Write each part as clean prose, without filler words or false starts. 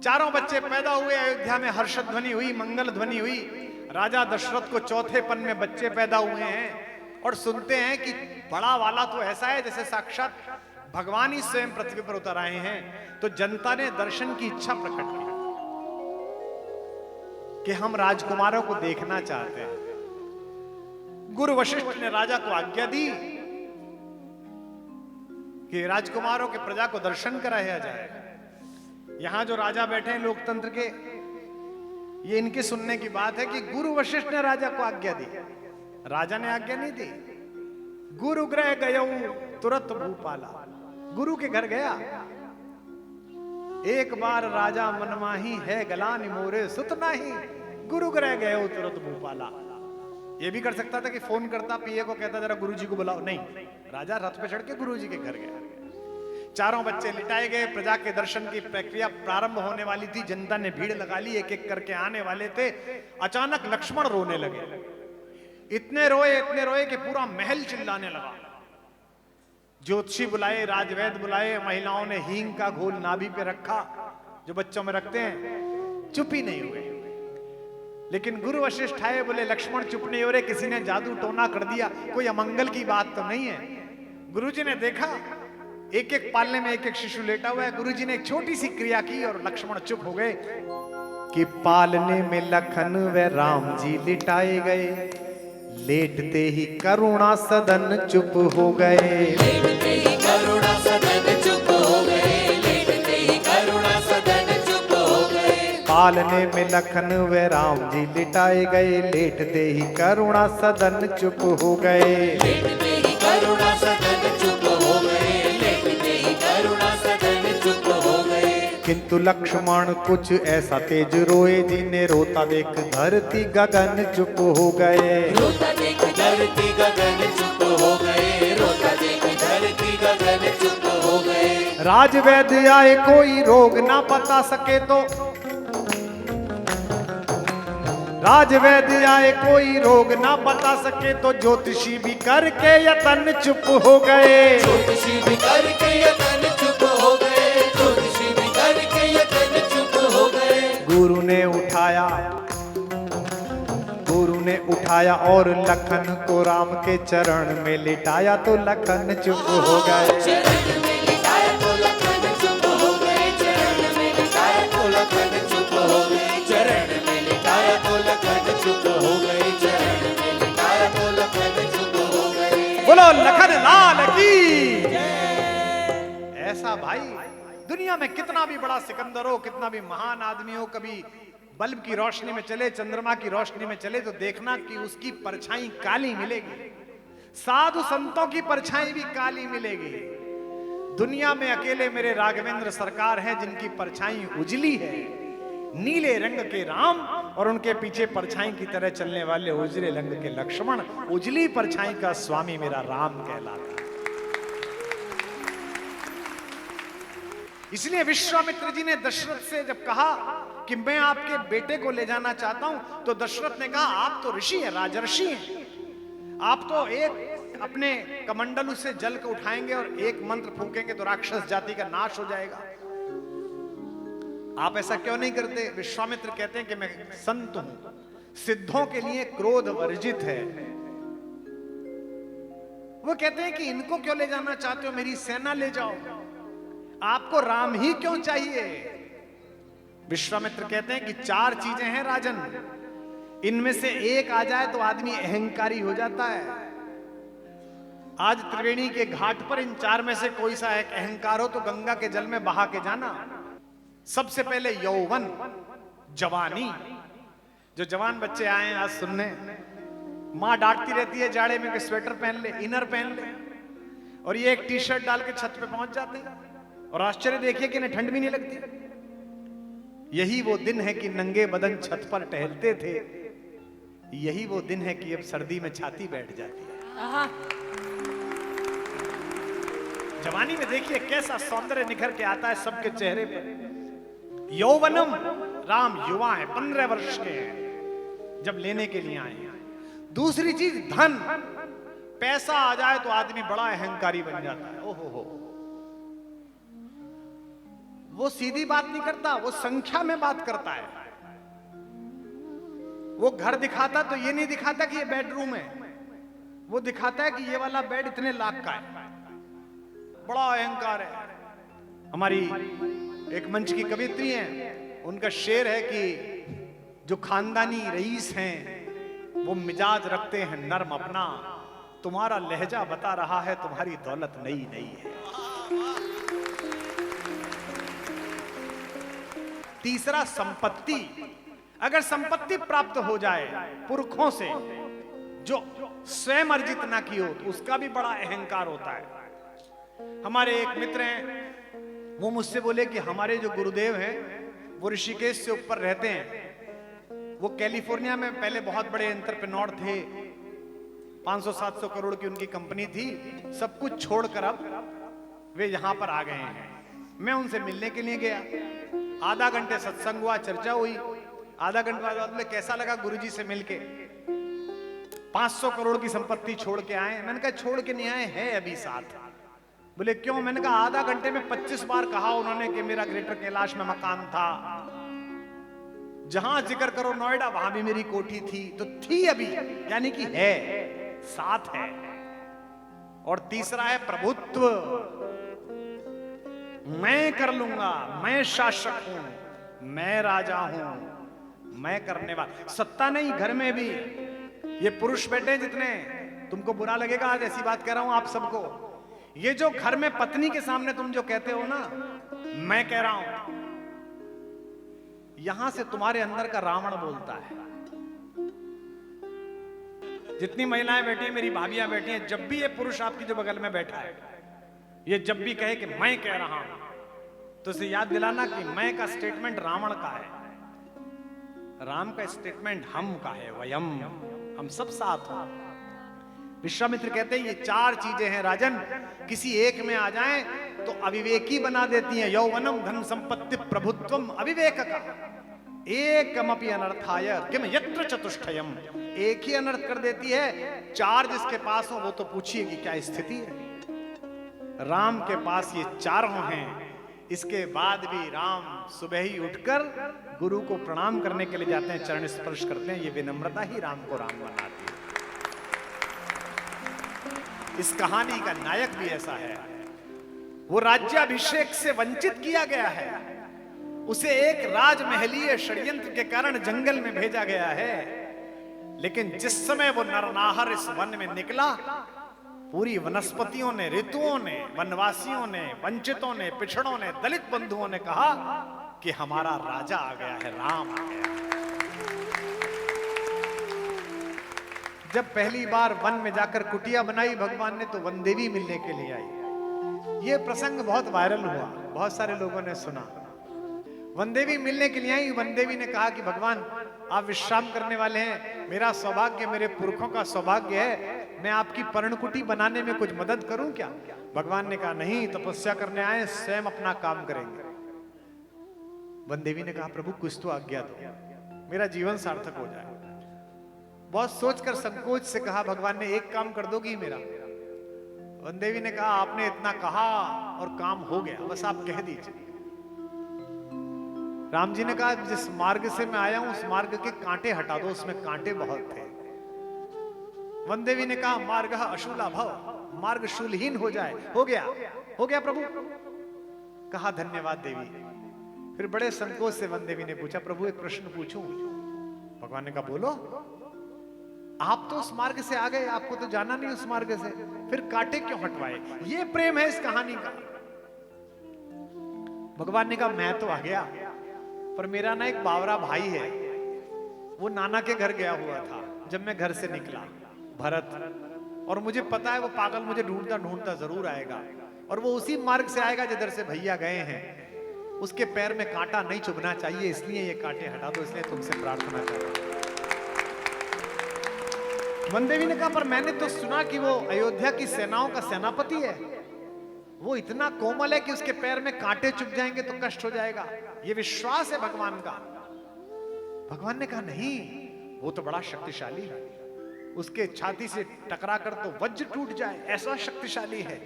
चारों बच्चे पैदा हुए, अयोध्या में हर्ष ध्वनि हुई, मंगल ध्वनि हुई। राजा दशरथ को चौथेपन में बच्चे पैदा हुए हैं और सुनते हैं कि बड़ा वाला तो ऐसा है जैसे साक्षात भगवान ही स्वयं पृथ्वी पर उतर आए हैं। तो जनता ने दर्शन की इच्छा प्रकट की कि हम राजकुमारों को देखना चाहते हैं। गुरु वशिष्ठ ने राजा को आज्ञा दी कि राजकुमारों के प्रजा को दर्शन कराया जाए। यहां जो राजा बैठे हैं लोकतंत्र के, ये इनके सुनने की बात है कि गुरु वशिष्ठ ने राजा को आज्ञा दी। राजा ने आज्ञा नहीं दी। गुरु गृह गयो तुरंत भूपाला। गुरु के घर गया, एक बार राजा मनमाही है गलानि मोरे सुत नाही। गुरु गृह गयो तुरंत भूपाला। ये भी कर सकता था कि फोन करता, पीए को कहता जरा गुरुजी को बुलाओ, नहीं, राजा रथ पे चढ़ के गुरुजी के घर गया। चारों बच्चे लिटाए गए। प्रजा के दर्शन की प्रक्रिया प्रारंभ होने वाली थी। जनता ने भीड़ लगा ली, एक एक करके आने वाले थे। अचानक लक्ष्मण रोने लगे। इतने रोए कि पूरा महल चिल्लाने लगा। ज्योतिषी बुलाए, राजवैद्य बुलाए, महिलाओं ने हींग का घोल नाभि पे रखा जो बच्चों में रखते हैं, चुप ही नहीं हुए। लेकिन गुरु वशिष्ठ आए, बोले लक्ष्मण चुप नहीं हो रहे, किसी ने जादू टोना कर दिया, कोई अमंगल की बात तो नहीं है। गुरुजी ने देखा एक एक पालने में एक एक शिशु लेटा हुआ है। गुरुजी ने एक छोटी सी क्रिया की और लक्ष्मण चुप हो गए कि पालने में लखन व राम जी लिटाए गए, लेटते ही करुणा सदन चुप हो गए। लेटते ही करुणा सदन चुप हो गए, लेटते ही करुणा सदन चुप हो गए। पालने में लखन व राम जी लिटाए गए, लेटते ही करुणा सदन चुप हो गए। लेटते ही करुणा सदन चुप हो गए, लेटते ही करुणा सदन चुप हो गए। किंतु लक्ष्मण कुछ ऐसा तेज रोए, जिन्हें रोता देख धरती गगन चुप हो गए। रोता देख धरती गगन चुप हो गए, रोता देख धरती गगन चुप हो गए। राजवैद्य आए, कोई रोग ना बता सके तो, राजवैद्य आए, कोई रोग ना बता सके तो, ज्योतिषी भी करके यतन चुप हो गए। ज्योतिषी भी करके यतन चुप हो गए, ज्योतिषी भी करके यतन चुप हो गए। गुरु ने उठाया और लखन को राम के चरण में लिटाया तो लखन चुप हो गए। चरण में लिटाया तो लखन चुप हो गए, चरण में लिटाया तो लखन चुप हो गए, चरण में लिटाया तो लखन चुप हो गए, चरण में लिटाया तो लखन चुप हो गए। बोलो लखन लाल की। ऐसा भाई दुनिया में कितना भी बड़ा सिकंदर हो, कितना भी महान आदमी हो, कभी बल्ब की रोशनी में चले, चंद्रमा की रोशनी में चले तो देखना कि उसकी परछाई काली मिलेगी। साधु संतों की परछाई भी काली मिलेगी। दुनिया में अकेले मेरे राघवेंद्र सरकार हैं जिनकी परछाई उजली है, नीले रंग के राम और उनके पीछे परछाई की तरह चलने वाले उजले रंग के लक्ष्मण। उजली परछाई का स्वामी मेरा राम कहलाता है। इसलिए विश्वामित्र जी ने दशरथ से जब कहा कि मैं आपके बेटे को ले जाना चाहता हूं, तो दशरथ ने कहा आप तो ऋषि हैं, राजर्षि हैं, आप तो एक अपने कमंडलू से जल को उठाएंगे और एक मंत्र फूकेंगे तो राक्षस जाति का नाश हो जाएगा। आप ऐसा क्यों नहीं करते? विश्वामित्र कहते हैं कि मैं संत हूं, सिद्धों के लिए क्रोध वर्जित है। वो कहते हैं कि इनको क्यों ले जाना चाहते हो, मेरी सेना ले जाओ, आपको राम ही क्यों चाहिए? विश्वामित्र कहते हैं कि चार चीजें हैं राजन, इनमें से एक आ जाए तो आदमी अहंकारी हो जाता है। आज त्रिवेणी के घाट पर इन चार में से कोई सा एक अहंकार हो तो गंगा के जल में बहा के जाना। सबसे पहले यौवन, जवानी। जो जवान बच्चे आए हैं आज सुनने, मां डांटती रहती है जाड़े में कि स्वेटर पहन ले, इनर पहन ले, और ये एक टी शर्ट डाल के छत पे पहुंच जाते हैं और आश्चर्य देखिए कि इन्हें ठंड भी नहीं लगती। यही वो दिन है कि नंगे बदन छत पर टहलते थे, यही वो दिन है कि अब सर्दी में छाती बैठ जाती है। जवानी में देखिए कैसा सौंदर्य निखर के आता है सबके चेहरे पर। यौवनम, राम युवा है, 15 वर्ष के हैं जब लेने के लिए आए हैं। दूसरी चीज धन, पैसा आ जाए तो आदमी बड़ा अहंकारी बन जाता है। ओहो हो, वो सीधी बात नहीं करता, वो संख्या में बात करता है। वो घर दिखाता तो ये नहीं दिखाता कि ये बेडरूम है, वो दिखाता है कि ये वाला बेड इतने लाख का है। बड़ा अहंकार है। हमारी एक मंच की कवियत्री हैं, उनका शेर है कि जो खानदानी रईस हैं वो मिजाज रखते हैं नर्म अपना, तुम्हारा लहजा बता रहा है तुम्हारी दौलत नई नई है। तीसरा, संपत्ति। अगर संपत्ति प्राप्त हो जाए पुरखों से जो स्वयं अर्जित ना की हो तो उसका भी बड़ा अहंकार होता है। हमारे एक मित्र हैं, वो मुझसे बोले कि हमारे जो गुरुदेव हैं वो ऋषिकेश से ऊपर रहते हैं। वो कैलिफोर्निया में पहले बहुत बड़े एंटरप्रेन्योर थे, 500-700 करोड़ की उनकी कंपनी थी। सब कुछ छोड़कर अब वे यहां पर आ गए हैं। मैं उनसे मिलने के लिए गया, आधा घंटे सत्संग हुआ, चर्चा हुई। आधा घंटे बाद बोले कैसा लगा गुरुजी से मिलके? 500 करोड़ की संपत्ति छोड़ के आए। मैंने कहा छोड़ के नहीं आए, है अभी साथ। बोले क्यों? मैंने कहा आधा घंटे में 25 बार कहा उन्होंने कि मेरा ग्रेटर कैलाश में मकान था, जहां जिक्र करो नोएडा वहां भी मेरी कोठी थी। तो थी अभी, यानी कि है, साथ है। और तीसरा है प्रभुत्व। मैं कर लूंगा, मैं शासक हूं, मैं राजा हूं, मैं करने वाला। सत्ता नहीं, घर में भी ये पुरुष बैठे जितने, तुमको बुरा लगेगा आज ऐसी बात कह रहा हूं आप सबको, ये जो घर में पत्नी के सामने तुम जो कहते हो ना मैं कह रहा हूं, यहां से तुम्हारे अंदर का रावण बोलता है। जितनी महिलाएं बैठी हैं, मेरी भाभियां बैठी हैं, जब भी ये पुरुष आपकी जो बगल में बैठा है ये जब भी कहे कि मैं कह रहा हूं तो इसे याद दिलाना कि मैं का स्टेटमेंट रावण का है, राम का स्टेटमेंट हम का है, वयम, हम सब साथ हो। विश्वामित्र कहते हैं ये चार चीजें हैं राजन, किसी एक में आ जाएं तो अविवेकी बना देती हैं। यौवनम धन संपत्ति प्रभुत्वम अविवेक का एकमपि अनर्थाय किम यत्र चतुष्टयम, एक ही अनर्थ कर देती है। चार जिसके पास हो वो तो पूछिए कि क्या स्थिति है। राम के पास ये चारों हैं। इसके बाद भी राम सुबह ही उठकर गुरु को प्रणाम करने के लिए जाते हैं, चरण स्पर्श करते हैं। ये विनम्रता ही राम को राम बनाती है। इस कहानी का नायक भी ऐसा है। वो राज्याभिषेक से वंचित किया गया है, उसे एक राजमहलीय षड्यंत्र के कारण जंगल में भेजा गया है। लेकिन जिस समय वो नरनाहर इस वन में निकला, पूरी वनस्पतियों ने, ऋतुओं ने, वनवासियों ने, वंचितों ने, पिछड़ों ने, दलित बंधुओं ने कहा कि हमारा राजा आ गया है, राम आ गया है। जब पहली बार वन में जाकर कुटिया बनाई भगवान ने तो वनदेवी मिलने के लिए आई। यह प्रसंग बहुत वायरल हुआ, बहुत सारे लोगों ने सुना। वनदेवी मिलने के लिए आई। वनदेवी ने कहा कि भगवान आप विश्राम करने वाले हैं, मेरा सौभाग्य, मेरे पुरखों का सौभाग्य है, मैं आपकी पर्णकुटी बनाने में कुछ मदद करूं क्या? भगवान ने कहा नहीं, तपस्या करने आए, स्वयं अपना काम करेंगे। वनदेवी ने कहा प्रभु कुछ तो आज्ञा दो, मेरा जीवन सार्थक हो जाए। बहुत सोचकर संकोच से कहा भगवान ने एक काम कर दोगी मेरा? वनदेवी ने कहा आपने इतना कहा और काम हो गया, बस आप कह दीजिए। राम जी ने कहा जिस मार्ग से मैं आया हूं उस मार्ग के कांटे हटा दो, उसमें कांटे बहुत थे। वनदेवी ने कहा मार्ग अशूला भव, मार्ग शूलहीन हो जाए। हो गया प्रभु। कहा धन्यवाद देवी। फिर बड़े संकोच से वनदेवी ने पूछा प्रभु एक प्रश्न पूछूं? भगवान ने कहा बोलो। आप तो उस मार्ग से आ गए, आपको तो जाना नहीं उस मार्ग से, फिर कांटे क्यों हटवाए? ये प्रेम है इस कहानी का। भगवान ने कहा मैं तो आ गया, पर मेरा ना एक बावरा भाई है, वो नाना के घर गया हुआ था जब मैं घर से निकला, भरत, और मुझे पता है वो पागल मुझे ढूंढता ढूंढता जरूर आएगा, और वो उसी मार्ग से आएगा जिधर से भैया गए हैं। उसके पैर में कांटा नहीं चुभना चाहिए, इसलिए ये कांटे हटा दो, इसलिए तुमसे प्रार्थना कर रहा हूं। वनदेवी ने कहा पर मैंने तो सुना कि वो अयोध्या की सेनाओं का सेनापति है, वो इतना कोमल है कि उसके पैर में कांटे चुभ जाएंगे तो कष्ट हो जाएगा, ये विश्वास है भगवान का। भगवान ने कहा नहीं, वो तो बड़ा शक्तिशाली है, उसके छाती से टकरा कर तो वज्र टूट जाए, ऐसा शक्तिशाली है।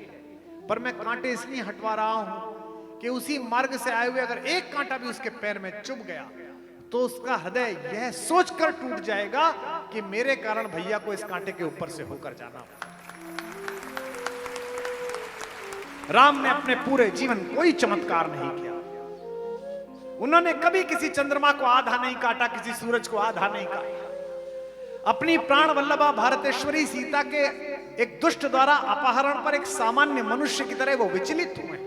पर मैं कांटे इसलिए हटवा रहा हूं कि उसी मार्ग से आए हुए अगर एक कांटा भी उसके पैर में चुभ गया तो उसका हृदय यह सोचकर टूट जाएगा कि मेरे कारण भैया को इस कांटे के ऊपर से होकर जाना। राम ने अपने पूरे जीवन कोई चमत्कार नहीं किया। उन्होंने कभी किसी चंद्रमा को आधा नहीं काटा, किसी सूरज को आधा नहीं काटा। अपनी प्राण वल्लभा भारतेश्वरी सीता के एक दुष्ट द्वारा अपहरण पर एक सामान्य मनुष्य की तरह वो विचलित हुए,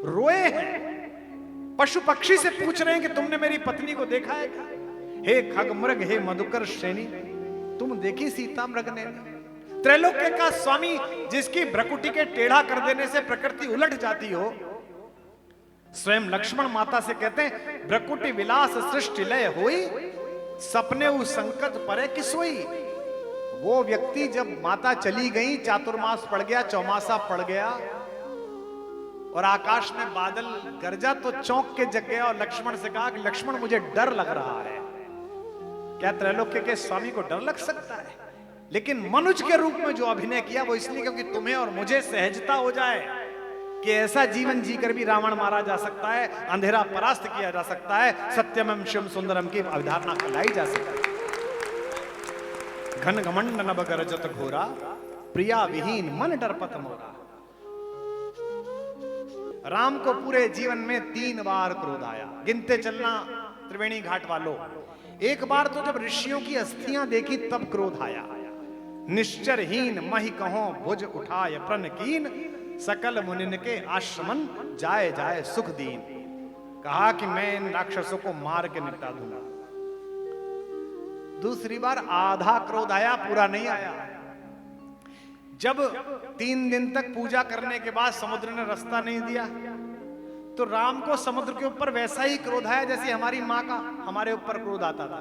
रोए हैं, पशु पक्षी से पूछ रहे हैं कि तुमने मेरी पत्नी को देखा है क्या? हे खग मृग, हे मधुकर श्रेणी, तुम देखी सीता मृग ने? त्रैलोक्य का स्वामी जिसकी भ्रकुटी के टेढ़ा कर देने से प्रकृति उलट जाती हो, स्वयं लक्ष्मण माता से कहते हैं भ्रकुटी विलास सृष्टि लय होई, सपने उ संकट परे कि सोई। वो व्यक्ति जब माता चली गई, चातुर्मास पड़ गया, चौमासा पड़ गया और आकाश में बादल गरजा तो चौंक के जग गया और लक्ष्मण से कहा कि लक्ष्मण मुझे डर लग रहा है। क्या त्रैलोक्य के स्वामी को डर लग सकता है? लेकिन मनुष्य के रूप में जो अभिनय किया वो इसलिए क्योंकि तुम्हें और मुझे सहजता हो जाए कि ऐसा जीवन जीकर भी रावण मारा जा सकता है, अंधेरा परास्त किया जा सकता है, सत्यमं शिवम सुंदरम की अवधारणा फैलाई जा सकती है। घन घमंड नभ गरजत घोरा, प्रिया विहीन मन डरपत मोरा। राम को पूरे जीवन में 3 बार क्रोध आया। गिनते चलना त्रिवेणी घाट वालों, एक बार तो जब ऋषियों की अस्थियां देखी तब क्रोध आया। निश्चरहीन महि कहो भुज उठाय प्रण कीन, सकल मुनिन के आश्रमन जाए जाए सुख दीन। कहा कि मैं इन राक्षसों को मार के निपटा दूंगा। दूसरी बार आधा क्रोध आया, पूरा नहीं आया। जब 3 दिन तक पूजा करने के बाद समुद्र ने रास्ता नहीं दिया तो राम को समुद्र के ऊपर वैसा ही क्रोध आया जैसे हमारी माँ का हमारे ऊपर क्रोध आता था।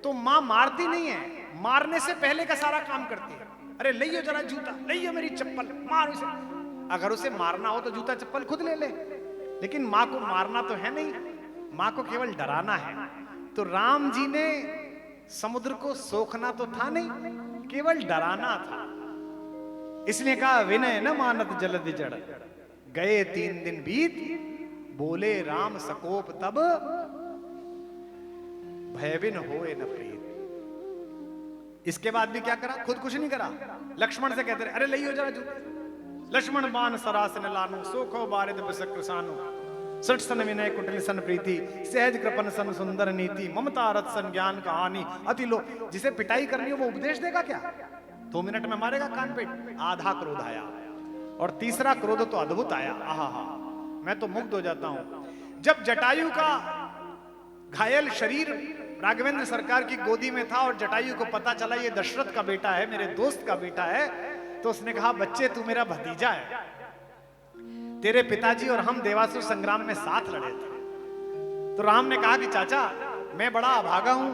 तो माँ मारती नहीं है, मारने से पहले का सारा काम करती है। अरे लइयो जरा जूता, लइयो मेरी चप्पल, मार उसे। अगर उसे मारना हो तो जूता चप्पल खुद ले ले, लेकिन माँ को मारना तो है नहीं, माँ को केवल डराना है। तो राम जी ने समुद्र को सोखना तो था नहीं, केवल डराना था। इसलिए कहा विनय न मानत जलधि जड़, गए 3 दिन बीत, बोले राम सकोप तब, भयविन होए न प्रीत। इसके बाद भी क्या करा? खुद कुछ नहीं करा, लक्ष्मण से कहते रहे अरे लइयो जरा जूते। लक्ष्मण बाण सरासन लानो, सोखो बारिद बिसक्र सानो, सठ सन विनय कुटिल सन प्रीति, सहज कृपन सन सुंदर नीति, ममता रथ सन ज्ञान कहानी, अति लो। जिसे पिटाई करनी हो वो उपदेश देगा क्या? 2 मिनट में मारेगा कान पे। आधा क्रोध आया। और तीसरा क्रोध तो अद्भुत आया, आहा, मैं तो मुग्ध हो जाता हूं। जब जटायु का घायल शरीर राघवेंद्र सरकार की गोदी में था और जटायु को पता चला ये दशरथ का बेटा है, मेरे दोस्त का बेटा है, तो उसने कहा बच्चे तू मेरा भतीजा है, तेरे पिताजी और हम देवासुर संग्राम में साथ लड़े थे। तो राम ने कहा कि चाचा मैं बड़ा अभागा हूं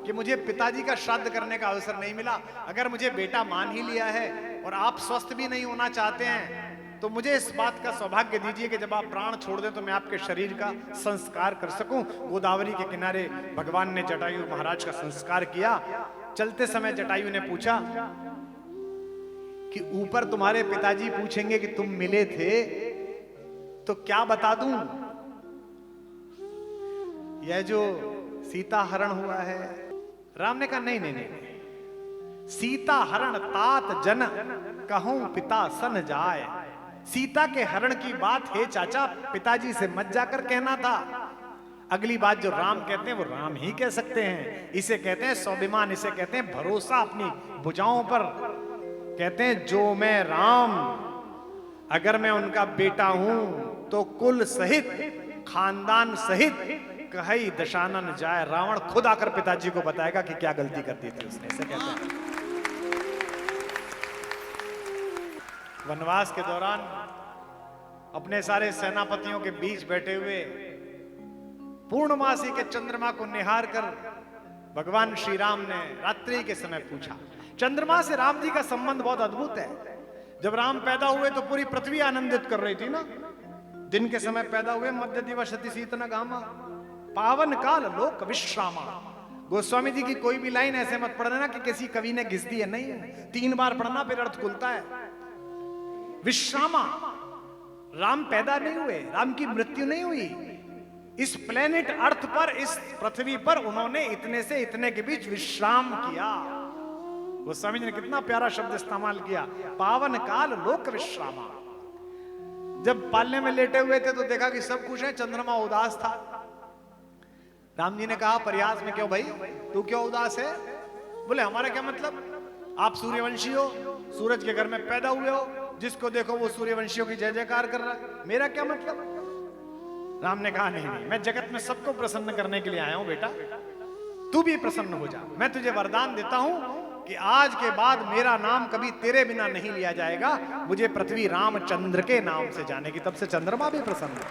कि मुझे पिताजी का श्राद्ध करने का अवसर नहीं मिला। अगर मुझे बेटा मान ही लिया है और आप स्वस्थ भी नहीं होना चाहते हैं तो मुझे इस बात का सौभाग्य दीजिए कि जब आप प्राण छोड़ दें तो मैं आपके शरीर का संस्कार कर सकूं। गोदावरी के किनारे भगवान ने जटायु महाराज का संस्कार किया। चलते समय जटायु ने पूछा कि ऊपर तुम्हारे पिताजी पूछेंगे कि तुम मिले थे तो क्या बता दूं? यह जो सीता हरण हुआ है। राम ने कहा नहीं नहीं नहीं, सीता हरण तात जन कहूं पिता सन जाए। सीता के हरण की बात है चाचा, पिताजी से मत जाकर कहना था। अगली बात जो राम कहते हैं वो राम ही कह सकते हैं। इसे कहते हैं स्वाभिमान, इसे कहते हैं भरोसा अपनी भुजाओं पर। कहते हैं जो मैं राम, अगर मैं उनका बेटा हूं तो कुल सहित खानदान सहित कहीं दशानन जाए। रावण खुद आकर पिताजी को बताएगा कि क्या गलती कर दी थी उसने। इसे कहते हैं वनवास के दौरान अपने सारे सेनापतियों के बीच बैठे हुए पूर्णमासी के चंद्रमा को निहार कर भगवान श्री राम ने रात्रि के समय पूछा। चंद्रमा से राम जी का संबंध बहुत अद्भुत है। जब राम पैदा हुए तो पूरी पृथ्वी आनंदित कर रही थी ना। दिन के समय पैदा हुए, मध्य दिवसति शीतन घामा, पावन काल लोक विश्रामा। गोस्वामी जी की कोई भी लाइन ऐसे मत पढ़ना ना कि किसी कवि ने घिस दी है, नहीं, 3 बार पढ़ना फिर अर्थ खुलता है। विश्रामा राम पैदा नहीं हुए, राम की मृत्यु नहीं हुई। इस प्लेनेट अर्थ पर, इस पृथ्वी पर उन्होंने इतने से इतने के बीच विश्राम किया। गोस्वामी जी ने कितना प्यारा शब्द इस्तेमाल किया, पावन काल लोक विश्रामा। जब पालने में लेटे हुए थे तो देखा कि सब कुछ है, चंद्रमा उदास था। राम जी ने कहा प्रयास में, क्यों भाई तू क्यों उदास है? बोले हमारा क्या मतलब, आप सूर्यवंशी हो, सूरज के घर में पैदा हुए हो, जिसको देखो वो सूर्यवंशियों की जय जयकार कर रहा है, मेरा क्या मतलब? राम ने कहा नहीं नहीं, मैं जगत में सबको प्रसन्न करने के लिए आया हूं बेटा, तू भी प्रसन्न हो जा। मैं तुझे वरदान देता हूं कि आज के बाद मेरा नाम कभी तेरे बिना नहीं लिया जाएगा, मुझे पृथ्वी रामचंद्र के नाम से जाने की। तब से चंद्रमा भी प्रसन्न है।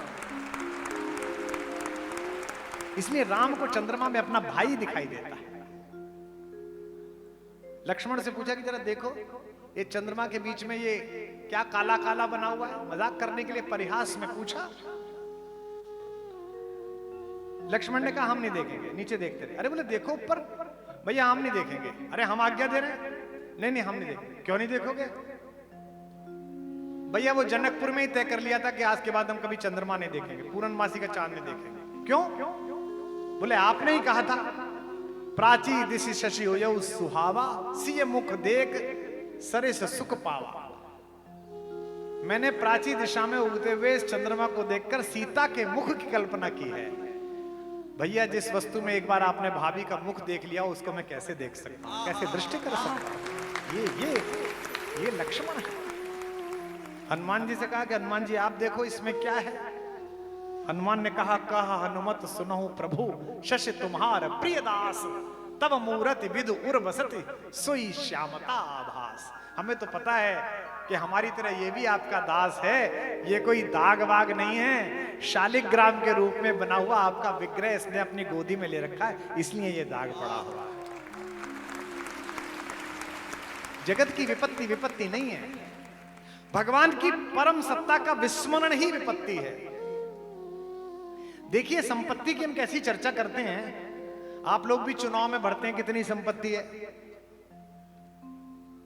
इसलिए राम को चंद्रमा में अपना भाई दिखाई देता है। लक्ष्मण से पूछा कि जरा देखो ये चंद्रमा के बीच में ये क्या काला काला बना हुआ है, मजाक करने के लिए परिहास में पूछा। लक्ष्मण ने कहा हम नहीं देखेंगे, नीचे देखते रहे। अरे बोले देखो ऊपर। भैया हम नहीं देखेंगे। अरे हम आज्ञा दे रहे हैं। नहीं नहीं हम नहीं देखेंगे। क्यों नहीं देखोगे? भैया वो जनकपुर में ही तय कर लिया था कि आज के बाद हम कभी चंद्रमा नहीं देखेंगे, पूर्णमासी का चांद नहीं देखेंगे। क्यों? बोले आपने ही कहा था प्राची दिशि शशि हो जाऊ सुहावा, सिय मुख देख सरे से सुख पावा। मैंने प्राची दिशा में उगते हुए इस चंद्रमा को देखकर सीता के मुख की कल्पना की है। भैया जिस वस्तु में एक बार आपने भाभी का मुख देख लिया उसको मैं कैसे देख सकता हूं, कैसे दृष्टि कर सकता हूं? ये लक्ष्मण है। हनुमान जी से कहा कि हनुमान जी आप देखो इसमें क्या है। हनुमान ने कहा हनुमत सुनहु प्रभु, शश तुम्हार प्रिय दास, तब मूरति विदु उर्वसति सोई श्यामता आभास। हमें तो पता है कि हमारी तरह ये भी आपका दास है, ये कोई दाग वाग नहीं है, शालिग्राम के रूप में बना हुआ आपका विग्रह इसने अपनी गोदी में ले रखा है, इसलिए ये दाग पड़ा हुआ है। जगत की विपत्ति विपत्ति नहीं है, भगवान की परम सत्ता का विस्मरण ही विपत्ति है। देखिए संपत्ति की हम कैसी चर्चा करते हैं। आप लोग भी चुनाव में भरते हैं, कितनी संपत्ति है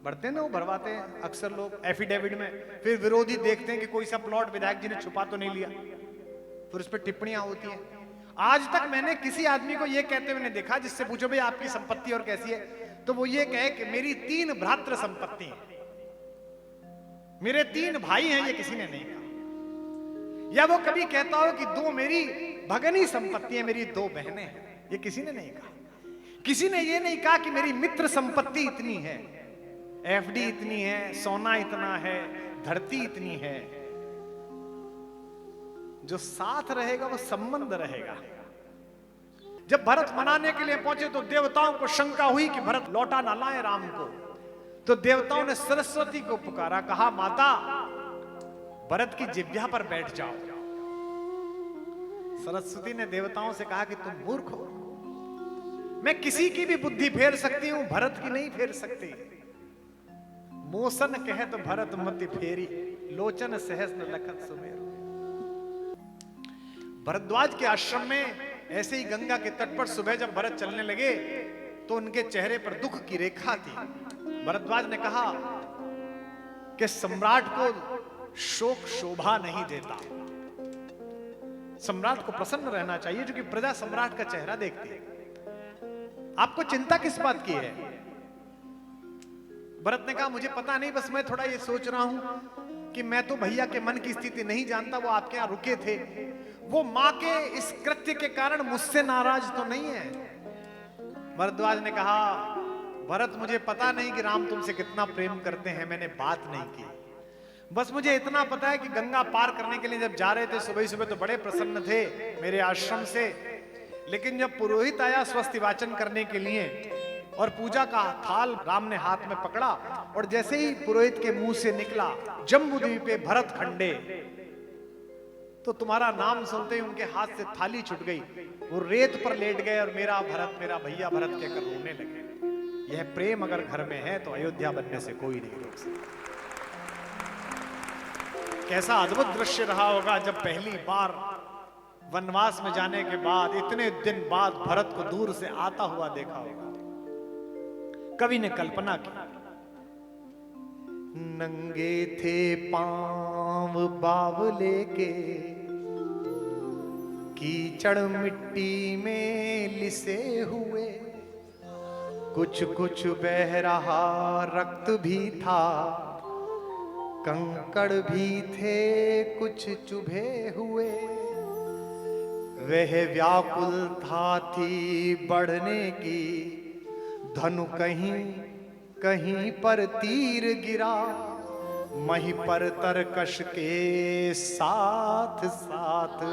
भरते हैं ना, वो भरवाते हैं अक्सर लोग एफिडेविट में। फिर विरोधी देखते हैं कि कोई सा प्लॉट विधायक जी ने छुपा तो नहीं लिया, फिर उस पर टिप्पणियां होती हैं। आज तक मैंने किसी आदमी को यह कहते हुए नहीं देखा, जिससे पूछो भाई आपकी संपत्ति और कैसी है, तो वो ये कहे कि मेरी 3 भ्रातृ संपत्ति है, मेरे 3 भाई हैं, ये किसी ने नहीं कहा। या वो कभी कहता हो कि 2 मेरी भगनी संपत्ति है, मेरी 2 बहनें हैं, ये किसी ने नहीं कहा। किसी ने ये नहीं कहा कि मेरी मित्र संपत्ति इतनी है, एफडी इतनी है, सोना इतना है, धरती इतनी है। जो साथ रहेगा वो संबंध रहेगा। जब भरत मनाने के लिए पहुंचे तो देवताओं को शंका हुई कि भरत लौटा ना लाए राम को, तो देवताओं ने सरस्वती को पुकारा, कहा माता भरत की जिह्वा पर बैठ जाओ। सरस्वती ने देवताओं से कहा कि तुम मूर्ख हो, मैं किसी की भी बुद्धि फेर सकती हूं, भरत की नहीं फेर सकती। मोसन कहे तो भरत मति फेरी, लोचन सहस न लखत सुमेरु। भरद्वाज के आश्रम में ऐसे ही गंगा के तट पर सुबह जब भरत चलने लगे तो उनके चेहरे पर दुख की रेखा थी। भरद्वाज ने कहा कि सम्राट को शोक शोभा नहीं देता, सम्राट को प्रसन्न रहना चाहिए, जो कि प्रजा सम्राट का चेहरा देखती है। आपको चिंता किस बात की है? भरत ने कहा मुझे पता नहीं, बस मैं थोड़ा ये सोच रहा हूं कि मैं तो भैया के मन की स्थिति नहीं जानता, वो आपके यहां रुके थे, वो मां के इस कृत्य के कारण मुझसे नाराज तो नहीं है। भरद्वाज ने कहा भरत मुझे पता नहीं कि राम तुमसे कितना प्रेम करते हैं, मैंने बात नहीं की, बस मुझे इतना पता है कि गंगा पार करने के लिए जब जा रहे थे सुबह सुबह तो बड़े प्रसन्न थे मेरे आश्रम से, लेकिन जब पुरोहित आया स्वस्ति वाचन करने के लिए और पूजा का थाल राम ने हाथ में पकड़ा और जैसे ही पुरोहित के मुंह से निकला जम्बूद्वीपे भरत खंडे, तो तुम्हारा नाम सुनते ही उनके हाथ से थाली छूट गई, वो रेत पर लेट गए और मेरा भरत, मेरा भैया भरत कहकर रोने लगे। यह प्रेम अगर घर में है तो अयोध्या बनने से कोई नहीं रोक सकता। कैसा अद्भुत दृश्य रहा होगा जब पहली बार वनवास में जाने के बाद इतने दिन बाद भरत को दूर से आता हुआ देखा होगा। कवि ने कल्पना की, नंगे थे पांव पांव बावले के कीचड़ मिट्टी में लिसे हुए, कुछ कुछ बह रहा रक्त भी था, कंकड़ भी थे कुछ चुभे हुए। वह व्याकुलता थी बढ़ने की, धनु कहीं कहीं पर तीर गिरा, मही पर तरकश के साथ साथ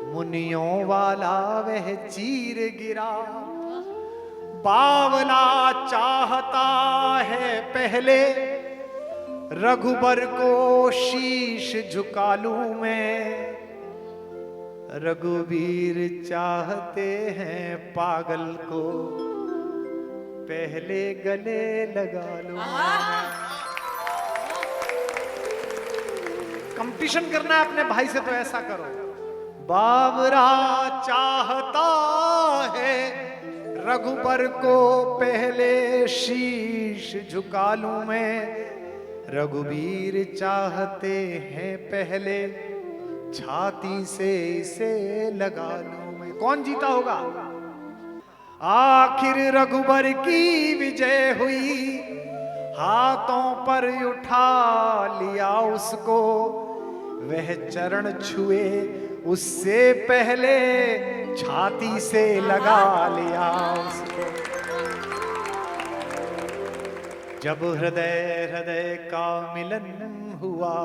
मुनियों वाला वह चीर गिरा। बावला चाहता है पहले रघुबर को शीश झुका लूं मैं, रघुवीर चाहते हैं पागल को पहले गले लगा लूं। कंपटीशन करना है अपने भाई से तो ऐसा करो। बावरा चाहता है रघुबर को पहले शीश झुका लूं मैं, रघुवीर चाहते हैं पहले छाती से इसे लगा लूं मैं। कौन जीता होगा? आखिर रघुबर की विजय हुई, हाथों पर उठा लिया उसको, वह चरण छुए उससे पहले छाती से लगा लिया उसको। जब हृदय हृदय का मिलन हुआ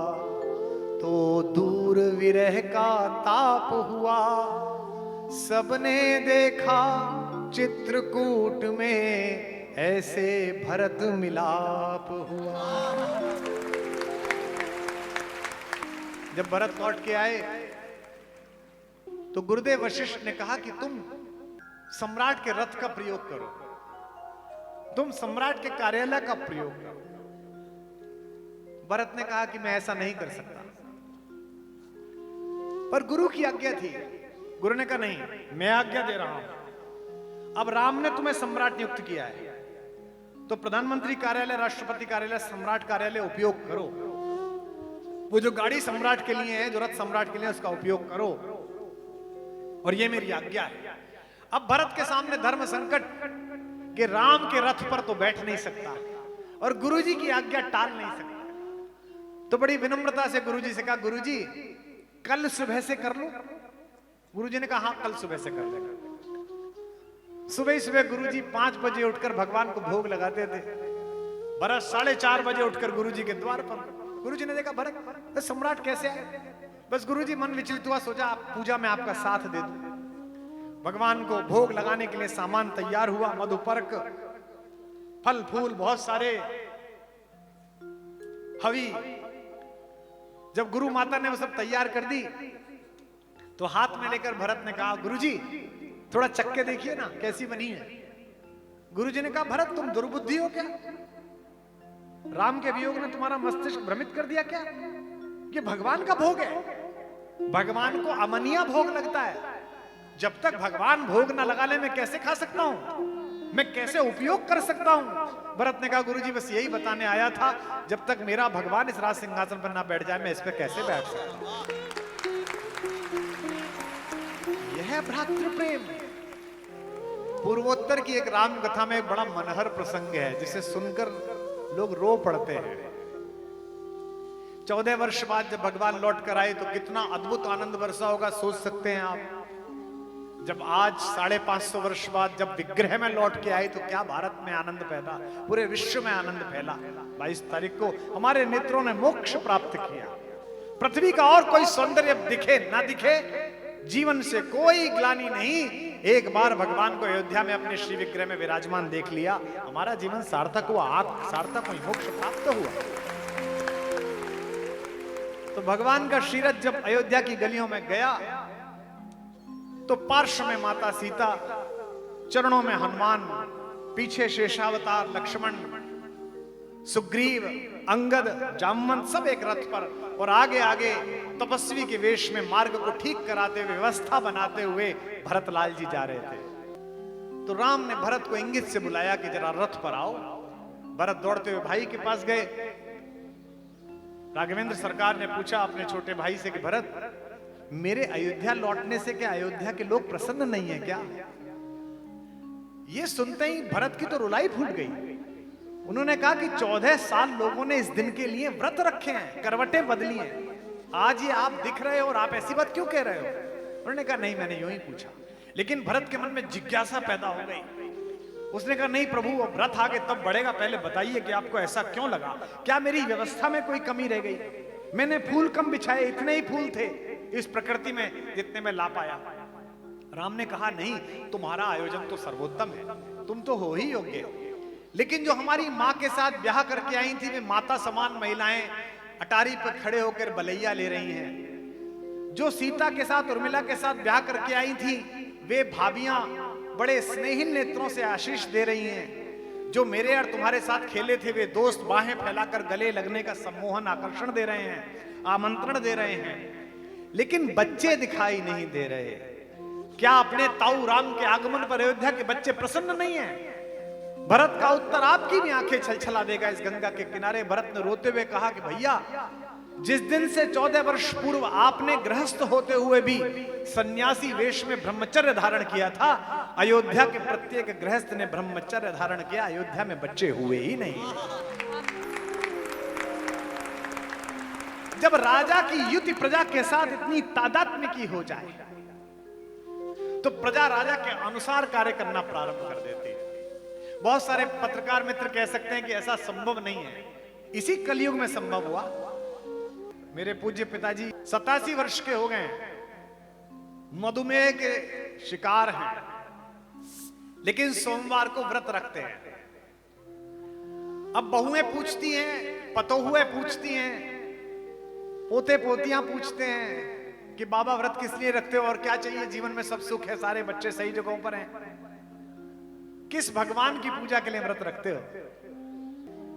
तो दूर विरह का ताप हुआ, सबने देखा चित्रकूट में ऐसे भरत मिलाप हुआ। जब भरत लौट के आए तो गुरुदेव वशिष्ठ ने कहा कि तुम सम्राट के रथ का प्रयोग करो, तुम सम्राट के कार्यालय का प्रयोग करो। भरत ने कहा कि मैं ऐसा नहीं कर सकता, पर गुरु की आज्ञा थी। गुरु ने कहा नहीं, मैं आज्ञा दे रहा हूं। अब राम ने तुम्हें सम्राट नियुक्त किया है तो प्रधानमंत्री कार्यालय, राष्ट्रपति कार्यालय, सम्राट कार्यालय उपयोग करो। वो जो गाड़ी सम्राट के लिए है, जो रथ सम्राट के लिए, उसका उपयोग करो, और ये मेरी आज्ञा है। अब भरत के सामने धर्म संकट कि राम के रथ पर तो बैठ नहीं सकता और गुरुजी की आज्ञा टाल नहीं सकता। तो बड़ी विनम्रता से गुरुजी से कहा, गुरुजी कल सुबह से कर लो। गुरुजी ने कहा हाँ, कल सुबह से कर लेगा। सुबह ही सुबह गुरुजी 5 बजे उठकर भगवान को भोग लगाते थे। भरत 4:30 बजे उठकर गुरुजी के द्वार पर। गुरुजी ने देखा भरत सम्राट कैसे आए। बस गुरुजी मन विचलित हुआ, सोचा पूजा में आपका साथ दे दूं। भगवान को भोग लगाने के लिए सामान तैयार हुआ, मधुपर्क, फल फूल, बहुत सारे हवी। जब गुरु माता ने वो सब तैयार कर दी तो हाथ में लेकर भरत ने कहा, गुरुजी थोड़ा चक्के देखिए ना कैसी बनी है। गुरुजी ने कहा, भरत तुम दुर्बुद्धि हो क्या? राम के वियोग ने तुम्हारा मस्तिष्क भ्रमित कर दिया क्या? ये भगवान का भोग है, भगवान को अमनिया भोग लगता है। जब तक भगवान भोग ना लगा ले मैं कैसे खा सकता हूं, मैं कैसे उपयोग कर सकता हूं? भरत ने कहा, गुरुजी बस यही बताने आया था, जब तक मेरा भगवान इस राज सिंहासन पर ना बैठ जाए मैं इस पर कैसे बैठ सकता हूं। यह है भ्रातृ प्रेम। पूर्वोत्तर की एक राम कथा में एक बड़ा मनहर प्रसंग है जिसे सुनकर लोग रो पड़ते हैं। 14 वर्ष बाद जब भगवान लौट कर आए तो कितना अद्भुत आनंद बरसा होगा, सोच सकते हैं आप। जब आज 550 वर्ष बाद जब विग्रह में लौट के आए तो क्या भारत में आनंद फैला, पूरे विश्व में आनंद फैला। 22 तारीख को हमारे नेत्रों ने मोक्ष प्राप्त किया। पृथ्वी का और कोई सौंदर्य दिखे ना दिखे, जीवन से कोई ग्लानि नहीं, एक बार भगवान को अयोध्या में अपने श्री विग्रह में विराजमान देख लिया, हमारा जीवन सार्थक हुआ, आत्म सार्थक हुई, मोक्ष प्राप्त हुआ। तो भगवान का श्रीरथ जब अयोध्या की गलियों में गया तो पार्श्व में माता सीता, चरणों में हनुमान, पीछे शेषावतार, लक्ष्मण, सुग्रीव, अंगद, जामवंत सब एक रथ पर, और आगे आगे तपस्वी के वेश में मार्ग को ठीक कराते हुए, व्यवस्था बनाते हुए भरतलाल जी जा रहे थे। तो राम ने भरत को इंगित से बुलाया कि जरा रथ पर आओ। भरत दौड़ते हुए भाई के पास गए। राघवेंद्र सरकार ने पूछा अपने छोटे भाई से कि भरत, मेरे अयोध्या लौटने से क्या अयोध्या के लोग प्रसन्न नहीं है क्या? ये सुनते ही भरत की तो रुलाई फूट गई। उन्होंने कहा कि 14 साल लोगों ने इस दिन के लिए व्रत रखे हैं, करवटें बदली हैं, आज ये आप दिख रहे हो और आप ऐसी बात क्यों कह रहे हो? उन्होंने कहा नहीं, मैंने यूं ही पूछा। लेकिन भरत के मन में जिज्ञासा पैदा हो गई। उसने कहा नहीं प्रभु, अब व्रत आगे तब बढ़ेगा, पहले बताइए कि आपको ऐसा क्यों लगा? क्या मेरी व्यवस्था में कोई कमी रह गई? मैंने फूल कम बिछाए, इतने ही फूल थे इस प्रकृति में जितने में ला पाया। राम ने कहा नहीं, तुम्हारा आयोजन तो सर्वोत्तम है, तुम तो हो ही योग्य, लेकिन जो हमारी माँ के साथ ब्याह करके आई थी वे माता समान महिलाएं अटारी पर खड़े होकर बलैया ले रही हैं। जो सीता के साथ उर्मिला के साथ ब्याह करके आई थी वे भाभियां बड़े स्नेहिल नेत्रों से आशीष दे रही हैं। जो मेरे और तुम्हारे साथ खेले थे वे दोस्त बाहें फैलाकर गले लगने का सम्मोहन आकर्षण दे रहे हैं, आमंत्रण दे रहे हैं, लेकिन बच्चे दिखाई नहीं दे रहे। क्या अपने ताऊ राम के आगमन पर अयोध्या के बच्चे प्रसन्न नहीं हैं? भरत का उत्तर आपकी भी आंखें छलछला देगा। इस गंगा के किनारे भरत ने रोते हुए कहा कि भैया, जिस दिन से 14 वर्ष पूर्व आपने गृहस्थ होते हुए भी सन्यासी वेश में ब्रह्मचर्य धारण किया था, अयोध्या के प्रत्येक गृहस्थ ने ब्रह्मचर्य धारण किया, अयोध्या में बच्चे हुए ही नहीं। जब राजा की युति प्रजा के साथ इतनी तादात्म्य की हो जाए तो प्रजा राजा के अनुसार कार्य करना प्रारंभ कर देती है। बहुत सारे पत्रकार मित्र कह सकते हैं कि ऐसा संभव नहीं है, इसी कलयुग में संभव हुआ। मेरे पूज्य पिताजी 87 वर्ष के हो गए, मधुमेह के शिकार हैं, लेकिन सोमवार को व्रत रखते हैं। अब बहुएं पूछती हैं, पतोहुए पूछती हैं, पोते पोतियां पूछते हैं कि बाबा व्रत किस लिए रखते हो और क्या चाहिए जीवन में? सब सुख है, सारे बच्चे सही जगहों पर हैं, किस भगवान की पूजा के लिए व्रत रखते हो?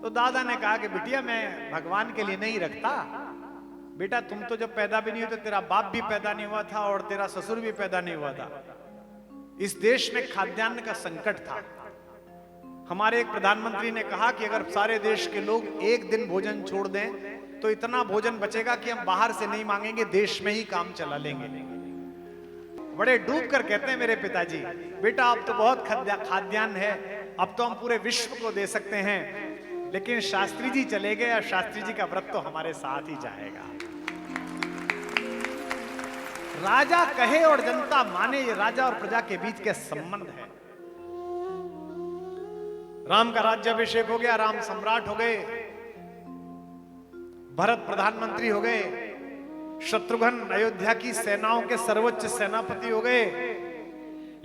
तो दादा ने कहा कि बिटिया मैं भगवान के लिए नहीं रखता, बेटा तुम तो जब पैदा भी नहीं हुए तो तेरा बाप भी पैदा नहीं हुआ था और तेरा ससुर भी पैदा नहीं हुआ था। इस देश में खाद्यान्न का संकट था। हमारे एक प्रधानमंत्री ने कहा कि अगर सारे देश के लोग एक दिन भोजन छोड़ दें तो इतना भोजन बचेगा कि हम बाहर से नहीं मांगेंगे, देश में ही काम चला लेंगे। बड़े डूब कर कहते हैं मेरे पिताजी, बेटा अब तो बहुत खाद्यान्न है, अब तो हम पूरे विश्व को दे सकते हैं, लेकिन शास्त्री जी चले गए और शास्त्री जी का व्रत तो हमारे साथ ही जाएगा। राजा कहे और जनता माने, ये राजा और प्रजा के बीच के संबंध है। राम का राज्याभिषेक हो गया, राम सम्राट हो गए, भरत प्रधानमंत्री हो गए, शत्रुघ्न अयोध्या की सेनाओं के सर्वोच्च सेनापति हो गए,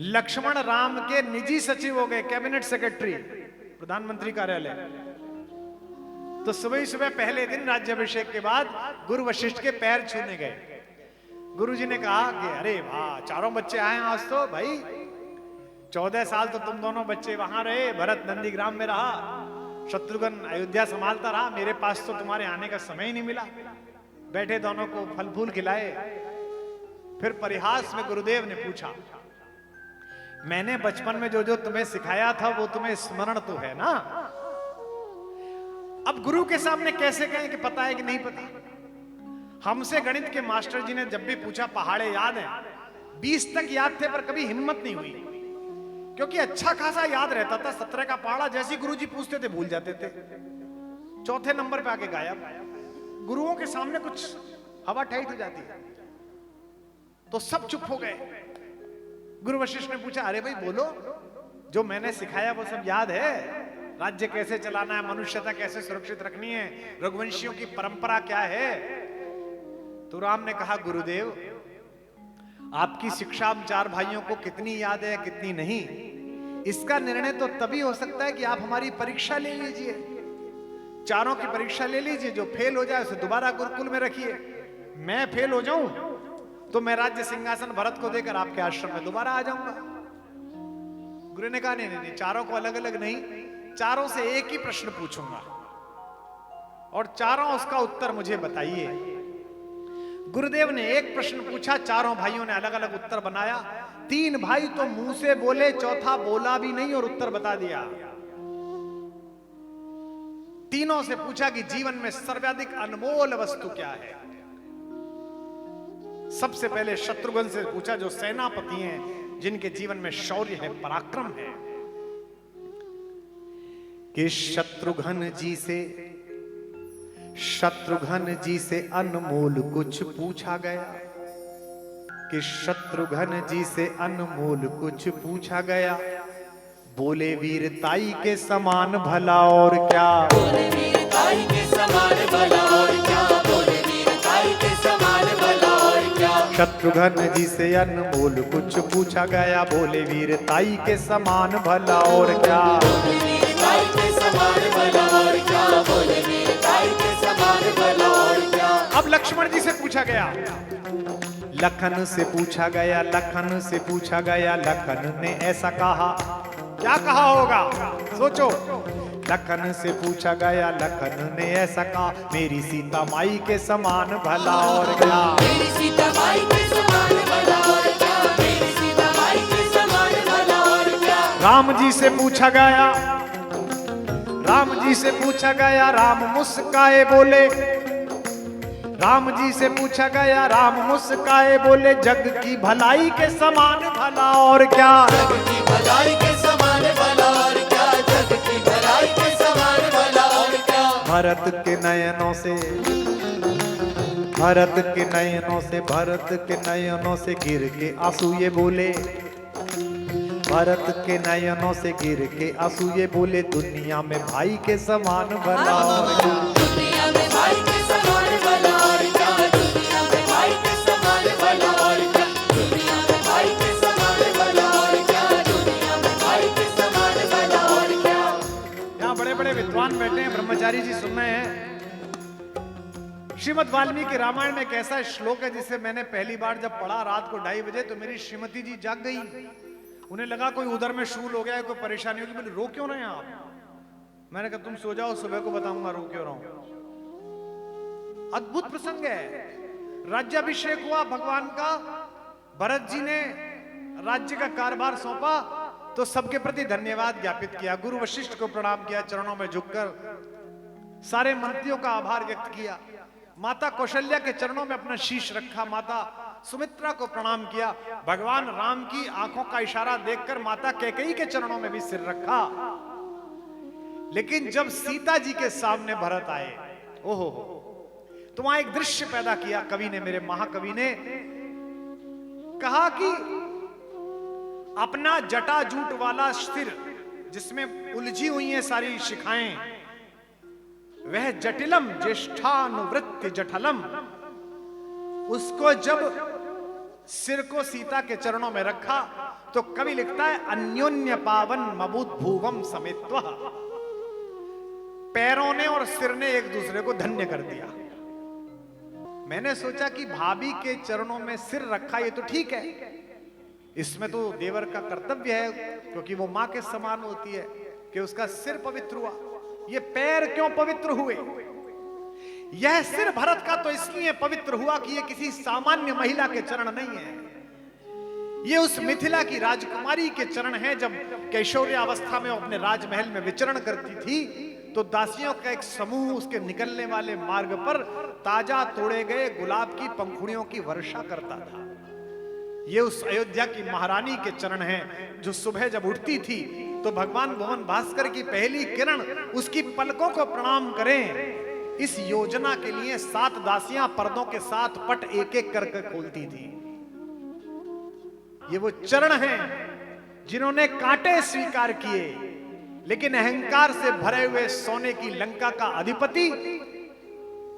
लक्ष्मण राम के निजी सचिव हो गए, कैबिनेट सेक्रेटरी, प्रधानमंत्री कार्यालय। तो सुबह ही सुबह पहले दिन राज्याभिषेक के बाद गुरु वशिष्ठ के पैर छूने गए। गुरुजी ने कहा कि अरे वाह, चारों बच्चे आए आज तो भाई, 14 साल तो तुम दोनों बच्चे वहां रहे, भरत नंदीग्राम में रहा, शत्रुघ्न अयोध्या संभालता रहा, मेरे पास तो तुम्हारे आने का समय ही नहीं मिला। बैठे दोनों को फल फूल खिलाए। फिर परिहास में गुरुदेव ने पूछा, मैंने बचपन में जो जो तुम्हें सिखाया था वो तुम्हें स्मरण तो है ना? अब गुरु के सामने कैसे कहें कि पता है कि नहीं पता? हमसे गणित के मास्टर जी ने जब भी पूछा पहाड़े याद हैं, 20 तक याद थे पर कभी हिम्मत नहीं हुई, क्योंकि अच्छा खासा याद रहता था। 17 का पहाड़ा जैसी गुरुजी पूछते थे भूल जाते थे, चौथे नंबर पे आके गायब। गुरुओं के सामने कुछ हवा टाइट हो जाती है तो सब चुप हो गए। गुरु वशिष्ठ ने पूछा, अरे भाई बोलो, जो मैंने सिखाया वो सब याद है? राज्य कैसे चलाना है, मनुष्यता कैसे सुरक्षित रखनी है, रघुवंशियों की परंपरा क्या है? तो राम ने कहा, गुरुदेव आपकी शिक्षा हम 4 भाइयों को कितनी याद है कितनी नहीं, इसका निर्णय तो तभी हो सकता है कि आप हमारी परीक्षा ले लीजिए, चारों की परीक्षा ले लीजिए, जो फेल हो जाए उसे दोबारा गुरुकुल में रखिए। मैं फेल हो जाऊं तो मैं राज्य सिंहासन भरत को देकर आपके आश्रम में दोबारा आ जाऊंगा। गुरु ने कहा नहीं नहीं, चारों को अलग अलग नहीं, चारों से एक ही प्रश्न पूछूंगा और चारों उसका उत्तर मुझे बताइए। गुरुदेव ने एक प्रश्न पूछा, चारों भाइयों ने अलग अलग उत्तर बनाया। 3 भाई तो मुंह से बोले, चौथा बोला भी नहीं और उत्तर बता दिया। तीनों से पूछा कि जीवन में सर्वाधिक अनमोल वस्तु क्या है। सबसे पहले शत्रुघ्न से पूछा, जो सेनापति हैं, जिनके जीवन में शौर्य है, पराक्रम है, कि शत्रुघ्न जी से अनमोल कुछ पूछा गया, कि शत्रुघ्न जी से अनमोल कुछ पूछा गया। बोले वीरताई के समान भला और क्या, बोले वीरताई के समान भला और क्या, बोले वीरताई के समान भला और क्या। शत्रुघ्न जी से अनमोल कुछ पूछा गया, बोले वीरताई के समान भला और क्या, बोले वीरताई के समान भला और क्या, बोले वीरताई के समान भला और क्या। अब लक्ष्मण जी से पूछा गया, लखन से पूछा गया, लखन से पूछा गया। लखन ने ऐसा कहा, क्या कहा होगा सोचो। लखन से पूछा गया, लखन ने ऐसा कहा, मेरी सीता माई के समान भला और क्या, मेरी सीता माई के समान भला और क्या, मेरी सीता माई के समान भला और क्या। राम जी से पूछा गया, राम जी से पूछा गया, राम मुस्काए बोले, राम जी से पूछा गया, राम मुस्काए बोले, जग की भलाई के समान भला और क्या, जग की भलाई के समान भला और क्या, जग की भलाई के समान भला और क्या। भरत के नयनों से, भरत के नयनों से, भरत के नयनों से गिर के आंसू ये बोले, भरत के नयनों से गिर के आंसू ये बोले, दुनिया में भाई के समान भला और क्या, दुनिया में भाई के समान भला और क्या, दुनिया में भाई के समान भला और क्या, दुनिया में भाई के समान भला और क्या, दुनिया में भाई के समान भला और क्या। यहाँ बड़े बड़े विद्वान बैठे हैं, ब्रह्मचारी जी सुन रहे हैं। श्रीमद् वाल्मीकि रामायण में एक ऐसा श्लोक है जिसे मैंने पहली बार जब पढ़ा रात को 2:30 बजे, तो मेरी श्रीमती जी जाग गई। उन्हें लगा कोई उधर में शूल हो गया है, कोई परेशानी होगी। बोले रो क्यों रहे हैं आप? मैंने कहा तुम सो जाओ, सुबह को बताऊंगा रो क्यों रहा हूं। अद्भुत प्रसंग है। राज्याभिषेक हुआ भगवान का, भरत जी ने राज्य का कारभार सौंपा, तो सबके प्रति धन्यवाद ज्ञापित किया, गुरु वशिष्ठ को प्रणाम किया, चरणों में झुककर सारे मंत्रियों का आभार व्यक्त किया, माता कौशल्या के चरणों में अपना शीश रखा, माता सुमित्रा को प्रणाम किया, भगवान राम की आंखों का इशारा देखकर माता कैकेयी के चरणों में भी सिर रखा। लेकिन जब सीता जी के सामने भरत आए, ओहो, तो वहां एक दृश्य पैदा किया कवि ने, मेरे महाकवि ने कहा कि अपना जटाजूट वाला सिर जिसमें उलझी हुई हैं सारी शिखाएं, वह जटिलम ज्येष्ठानुवृत्ति जठलम, उसको जब सिर को सीता के चरणों में रखा तो कवि लिखता है अन्योन्य पावन मबुद भुवम समेत्वा, पैरों ने और सिर ने एक दूसरे को धन्य कर दिया। मैंने सोचा कि भाभी के चरणों में सिर रखा, ये तो ठीक है, इसमें तो देवर का कर्तव्य है क्योंकि वो मां के समान होती है कि उसका सिर पवित्र हुआ। ये पैर क्यों पवित्र हुए? यह सिर भरत का तो इसलिए पवित्र हुआ कि ये किसी सामान्य महिला के चरण नहीं है, ये उस मिथिला की राजकुमारी के चरण हैं। जब कैशोर्यावस्था में वो अपने राजमहल में विचरण करती थी तो दासियों का एक समूह उसके निकलने वाले मार्ग पर ताजा तोड़े गए गुलाब की पंखुड़ियों की वर्षा करता था। ये उस अयोध्या की महारानी के चरण हैं जो सुबह जब उठती थी तो भगवान भुवन भास्कर की पहली किरण उसकी पलकों को प्रणाम करें, इस योजना के लिए 7 दासियां पर्दों के साथ पट एक एक करके खोलती थी। ये वो चरण हैं जिन्होंने कांटे स्वीकार किए, लेकिन अहंकार से भरे हुए सोने की लंका का अधिपति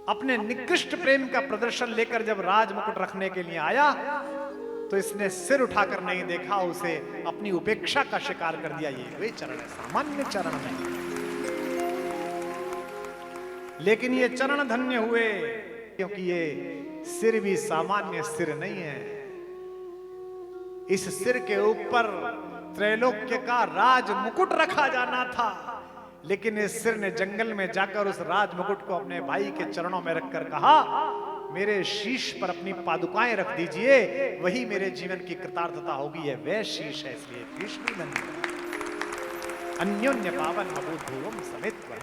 अपने निकृष्ट प्रेम का प्रदर्शन लेकर जब राजमुकुट रखने के लिए आया तो इसने सिर उठाकर नहीं देखा, उसे अपनी उपेक्षा का शिकार कर दिया। ये वे चरण है, सामान्य चरण नहीं, लेकिन ये चरण धन्य हुए क्योंकि ये सिर भी सामान्य सिर नहीं है। इस सिर के ऊपर त्रैलोक्य का राज मुकुट रखा जाना था, लेकिन इस सिर ने जंगल में जाकर उस राज मुकुट को अपने भाई के चरणों में रखकर कहा, मेरे शीश पर अपनी पादुकाएं रख दीजिए, वही मेरे जीवन की कृतार्थता होगी। है वह शीश है, इसलिए भीष्म अन्योन्य पावन मबूद भुवम समेत है।